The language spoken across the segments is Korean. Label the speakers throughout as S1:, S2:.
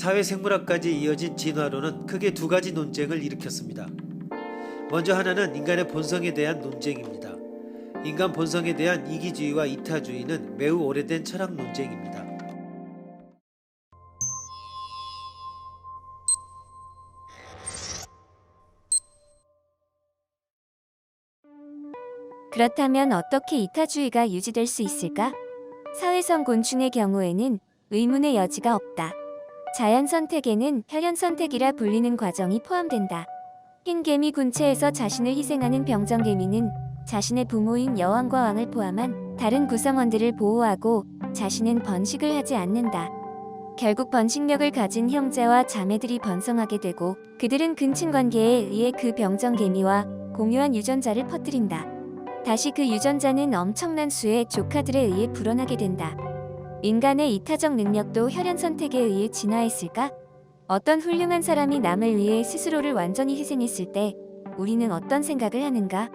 S1: 사회생물학까지 이어진 진화론은 크게 두 가지 논쟁을 일으켰습니다. 먼저 하나는 인간의 본성에 대한 논쟁입니다. 인간 본성에 대한 이기주의와 이타주의는 매우 오래된 철학 논쟁입니다.
S2: 그렇다면 어떻게 이타주의가 유지될 수 있을까? 사회성 곤충의 경우에는 의문의 여지가 없다. 자연 선택에는 혈연 선택이라 불리는 과정이 포함된다. 흰 개미 군체에서 자신을 희생하는 병정 개미는 자신의 부모인 여왕과 왕을 포함한 다른 구성원들을 보호하고 자신은 번식을 하지 않는다. 결국 번식력을 가진 형제와 자매들이 번성하게 되고 그들은 근친 관계에 의해 그 병정 개미와 공유한 유전자를 퍼뜨린다. 다시 그 유전자는 엄청난 수의 조카들에 의해 불어나게 된다. 인간의 이타적 능력도 혈연 선택에 의해 진화했을까? 어떤 훌륭한 사람이 남을 위해 스스로를 완전히 희생했을 때 우리는 어떤 생각을 하는가?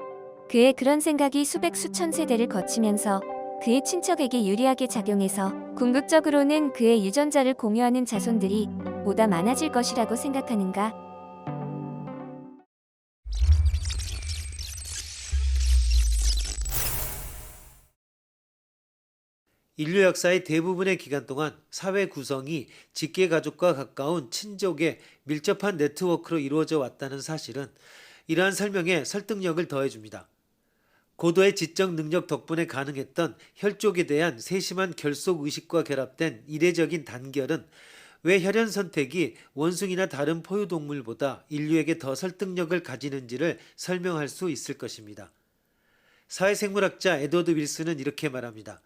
S2: 그의 그런 생각이 수백 수천 세대를 거치면서 그의 친척에게 유리하게 작용해서 궁극적으로는 그의 유전자를 공유하는 자손들이 보다 많아질 것이라고 생각하는가?
S1: 인류 역사의 대부분의 기간 동안 사회 구성이 직계가족과 가까운 친족의 밀접한 네트워크로 이루어져 왔다는 사실은 이러한 설명에 설득력을 더해줍니다. 고도의 지적 능력 덕분에 가능했던 혈족에 대한 세심한 결속 의식과 결합된 이례적인 단결은 왜 혈연 선택이 원숭이나 다른 포유동물보다 인류에게 더 설득력을 가지는지를 설명할 수 있을 것입니다. 사회생물학자 에드워드 윌슨은 이렇게 말합니다.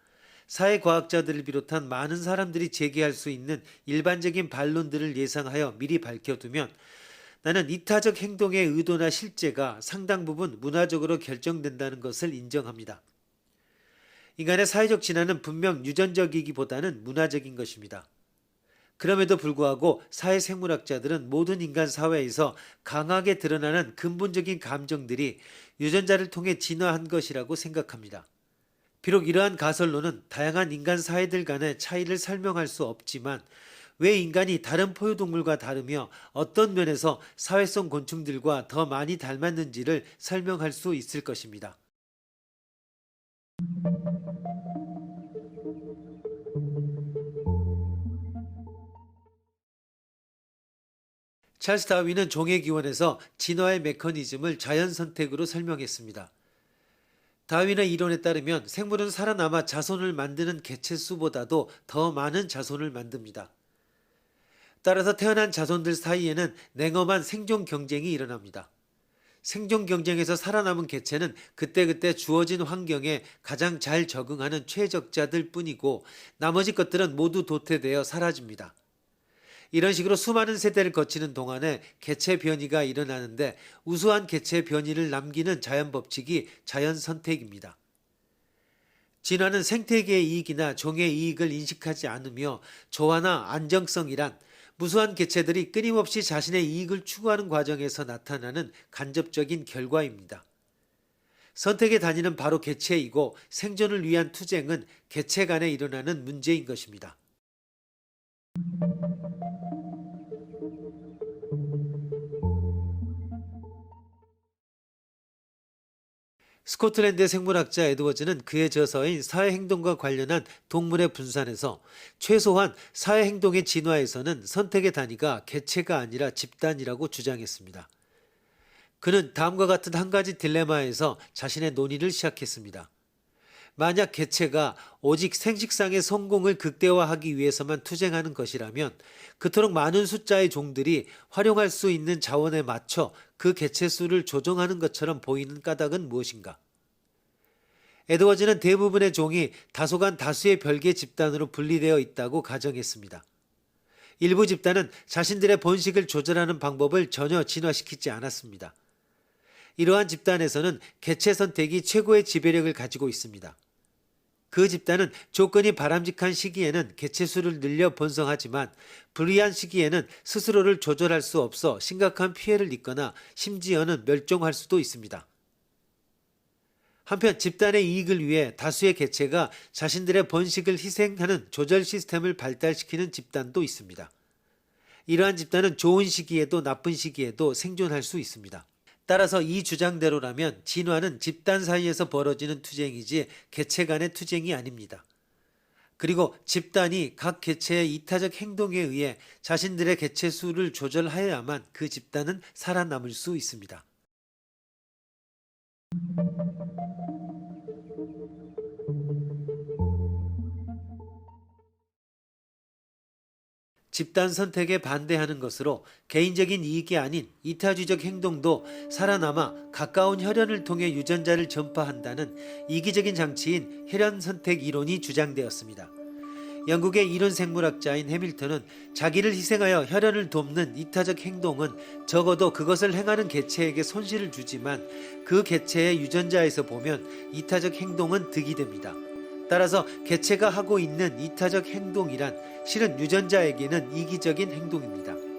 S1: 사회과학자들을 비롯한 많은 사람들이 제기할 수 있는 일반적인 반론들을 예상하여 미리 밝혀두면 나는 이타적 행동의 의도나 실제가 상당 부분 문화적으로 결정된다는 것을 인정합니다. 인간의 사회적 진화는 분명 유전적이기보다는 문화적인 것입니다. 그럼에도 불구하고 사회생물학자들은 모든 인간 사회에서 강하게 드러나는 근본적인 감정들이 유전자를 통해 진화한 것이라고 생각합니다. 비록 이러한 가설론은 다양한 인간 사회들 간의 차이를 설명할 수 없지만 왜 인간이 다른 포유동물과 다르며 어떤 면에서 사회성 곤충들과 더 많이 닮았는지를 설명할 수 있을 것입니다. 찰스 다윈은 종의 기원에서 진화의 메커니즘을 자연 선택으로 설명했습니다. 다윈의 이론에 따르면 생물은 살아남아 자손을 만드는 개체 수보다도 더 많은 자손을 만듭니다. 따라서 태어난 자손들 사이에는 냉엄한 생존 경쟁이 일어납니다. 생존 경쟁에서 살아남은 개체는 그때그때 주어진 환경에 가장 잘 적응하는 최적자들 뿐이고 나머지 것들은 모두 도태되어 사라집니다. 이런 식으로 수많은 세대를 거치는 동안에 개체 변이가 일어나는데 우수한 개체 변이를 남기는 자연 법칙이 자연 선택입니다. 진화는 생태계의 이익이나 종의 이익을 인식하지 않으며 조화나 안정성이란 무수한 개체들이 끊임없이 자신의 이익을 추구하는 과정에서 나타나는 간접적인 결과입니다. 선택의 단위는 바로 개체이고 생존을 위한 투쟁은 개체 간에 일어나는 문제인 것입니다. 스코틀랜드의 생물학자 에드워즈는 그의 저서인 사회행동과 관련한 동물의 분산에서 최소한 사회행동의 진화에서는 선택의 단위가 개체가 아니라 집단이라고 주장했습니다. 그는 다음과 같은 한 가지 딜레마에서 자신의 논의를 시작했습니다. 만약 개체가 오직 생식상의 성공을 극대화하기 위해서만 투쟁하는 것이라면 그토록 많은 숫자의 종들이 활용할 수 있는 자원에 맞춰 그 개체 수를 조정하는 것처럼 보이는 까닭은 무엇인가? 에드워즈는 대부분의 종이 다소간 다수의 별개 집단으로 분리되어 있다고 가정했습니다. 일부 집단은 자신들의 번식을 조절하는 방법을 전혀 진화시키지 않았습니다. 이러한 집단에서는 개체 선택이 최고의 지배력을 가지고 있습니다. 그 집단은 조건이 바람직한 시기에는 개체 수를 늘려 번성하지만 불리한 시기에는 스스로를 조절할 수 없어 심각한 피해를 입거나 심지어는 멸종할 수도 있습니다. 한편 집단의 이익을 위해 다수의 개체가 자신들의 번식을 희생하는 조절 시스템을 발달시키는 집단도 있습니다. 이러한 집단은 좋은 시기에도 나쁜 시기에도 생존할 수 있습니다. 따라서 이 주장대로라면 진화는 집단 사이에서 벌어지는 투쟁이지 개체 간의 투쟁이 아닙니다. 그리고 집단이 각 개체의 이타적 행동에 의해 자신들의 개체 수를 조절하여야만 그 집단은 살아남을 수 있습니다. 집단 선택에 반대하는 것으로 개인적인 이익이 아닌 이타주의적 행동도 살아남아 가까운 혈연을 통해 유전자를 전파한다는 이기적인 장치인 혈연 선택 이론이 주장되었습니다. 영국의 이론 생물학자인 해밀턴은 자기를 희생하여 혈연을 돕는 이타적 행동은 적어도 그것을 행하는 개체에게 손실을 주지만 그 개체의 유전자에서 보면 이타적 행동은 득이 됩니다. 따라서 개체가 하고 있는 이타적 행동이란 실은 유전자에게는 이기적인 행동입니다.